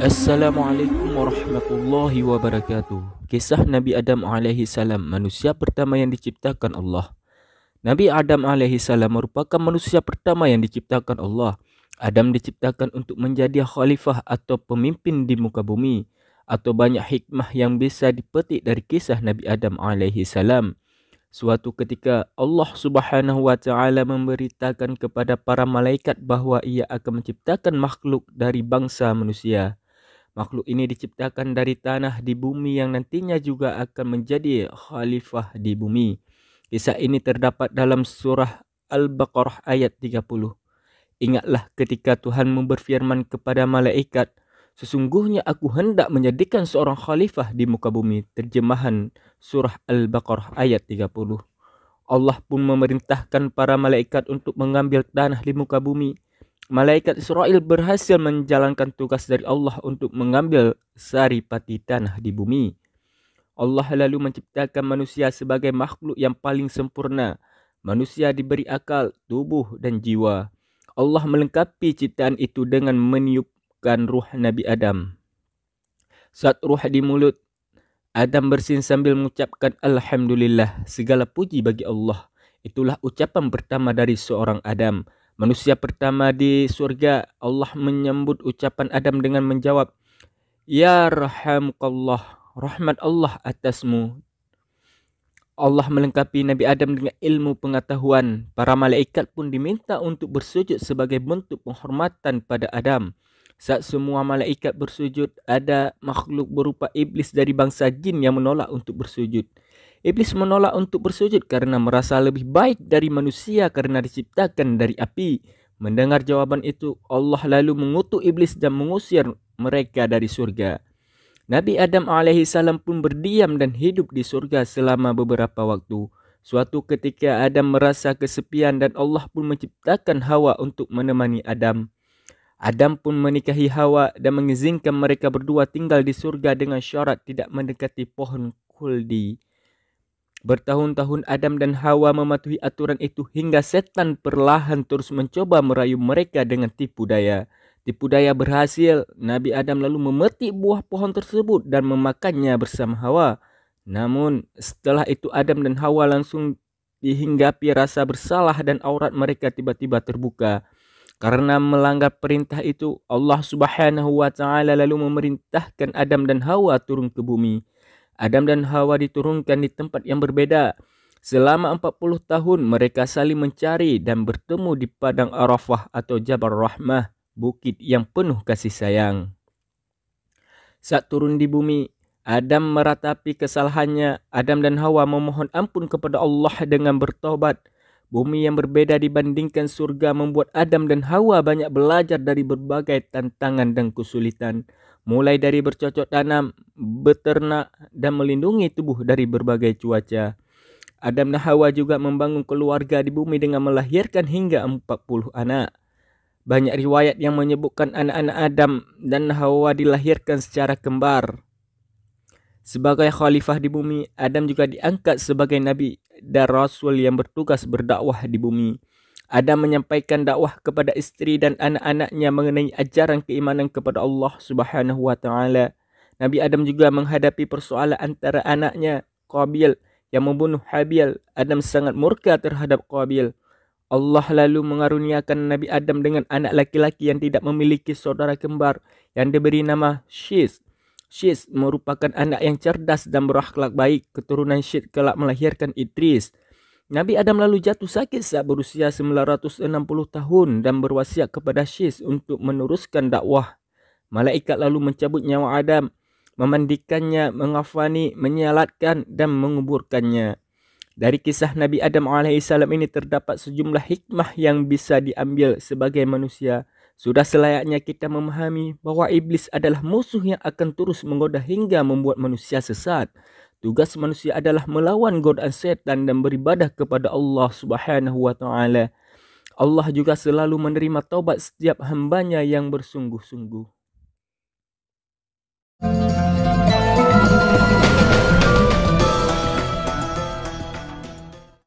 Assalamualaikum warahmatullahi wabarakatuh. Kisah Nabi Adam alaihi salam, manusia pertama yang diciptakan Allah. Nabi Adam alaihi salam merupakan manusia pertama yang diciptakan Allah. Adam diciptakan untuk menjadi khalifah atau pemimpin di muka bumi, atau banyak hikmah yang bisa dipetik dari kisah Nabi Adam alaihi salam. Suatu ketika Allah Subhanahu wa taala memberitakan kepada para malaikat bahawa Ia akan menciptakan makhluk dari bangsa manusia. Makhluk ini diciptakan dari tanah di bumi yang nantinya juga akan menjadi khalifah di bumi. Kisah ini terdapat dalam surah Al-Baqarah ayat 30. Ingatlah ketika Tuhan berfirman kepada malaikat, sesungguhnya aku hendak menjadikan seorang khalifah di muka bumi. Terjemahan surah Al-Baqarah ayat 30. Allah pun memerintahkan para malaikat untuk mengambil tanah di muka bumi. Malaikat Israel berhasil menjalankan tugas dari Allah untuk mengambil saripati tanah di bumi. Allah lalu menciptakan manusia sebagai makhluk yang paling sempurna. Manusia diberi akal, tubuh dan jiwa. Allah melengkapi ciptaan itu dengan meniupkan ruh Nabi Adam. Saat ruh di mulut, Adam bersin sambil mengucapkan Alhamdulillah, segala puji bagi Allah. Itulah ucapan pertama dari seorang Adam. Manusia pertama di surga. Allah menyambut ucapan Adam dengan menjawab, Ya rahamkallah, rahmat Allah atasmu. Allah melengkapi Nabi Adam dengan ilmu pengetahuan. Para malaikat pun diminta untuk bersujud sebagai bentuk penghormatan pada Adam. Saat semua malaikat bersujud, ada makhluk berupa iblis dari bangsa jin yang menolak untuk bersujud. Iblis menolak untuk bersujud karena merasa lebih baik dari manusia karena diciptakan dari api. Mendengar jawaban itu, Allah lalu mengutuk iblis dan mengusir mereka dari surga. Nabi Adam alaihissalam pun berdiam dan hidup di surga selama beberapa waktu. Suatu ketika Adam merasa kesepian dan Allah pun menciptakan Hawa untuk menemani Adam. Adam pun menikahi Hawa dan mengizinkan mereka berdua tinggal di surga dengan syarat tidak mendekati pohon khuldi. Bertahun-tahun Adam dan Hawa mematuhi aturan itu hingga setan perlahan terus mencoba merayu mereka dengan tipu daya. Tipu daya berhasil. Nabi Adam lalu memetik buah pohon tersebut dan memakannya bersama Hawa. Namun setelah itu Adam dan Hawa langsung dihinggapi rasa bersalah dan aurat mereka tiba-tiba terbuka. Karena melanggar perintah itu, Allah Subhanahu wa taala lalu memerintahkan Adam dan Hawa turun ke bumi. Adam dan Hawa diturunkan di tempat yang berbeda. Selama 40 tahun mereka saling mencari dan bertemu di padang Arafah atau Jabal Rahmah, bukit yang penuh kasih sayang. Saat turun di bumi, Adam meratapi kesalahannya. Adam dan Hawa memohon ampun kepada Allah dengan bertobat. Bumi yang berbeda dibandingkan surga membuat Adam dan Hawa banyak belajar dari berbagai tantangan dan kesulitan. Mulai dari bercocok tanam, beternak, dan melindungi tubuh dari berbagai cuaca. Adam dan Hawa juga membangun keluarga di bumi dengan melahirkan hingga 40 anak. Banyak riwayat yang menyebutkan anak-anak Adam dan Hawa dilahirkan secara kembar. Sebagai khalifah di bumi, Adam juga diangkat sebagai nabi dan rasul yang bertugas berdakwah di bumi. Adam menyampaikan dakwah kepada isteri dan anak-anaknya mengenai ajaran keimanan kepada Allah Subhanahu wa taala. Nabi Adam juga menghadapi persoalan antara anaknya Qabil yang membunuh Habil. Adam sangat murka terhadap Qabil. Allah lalu mengaruniakan Nabi Adam dengan anak laki-laki yang tidak memiliki saudara kembar yang diberi nama Syis. Syis merupakan anak yang cerdas dan berakhlak baik. Keturunan Syis kelak melahirkan Idris. Nabi Adam lalu jatuh sakit saat berusia 960 tahun dan berwasiat kepada Syis untuk meneruskan dakwah. Malaikat lalu mencabut nyawa Adam, memandikannya, mengafani, menyalatkan dan menguburkannya. Dari kisah Nabi Adam alaihissalam ini terdapat sejumlah hikmah yang bisa diambil sebagai manusia. Sudah selayaknya kita memahami bahawa iblis adalah musuh yang akan terus menggoda hingga membuat manusia sesat. Tugas manusia adalah melawan godaan setan dan beribadah kepada Allah Subhanahu wa taala. Allah juga selalu menerima taubat setiap hambanya yang bersungguh-sungguh.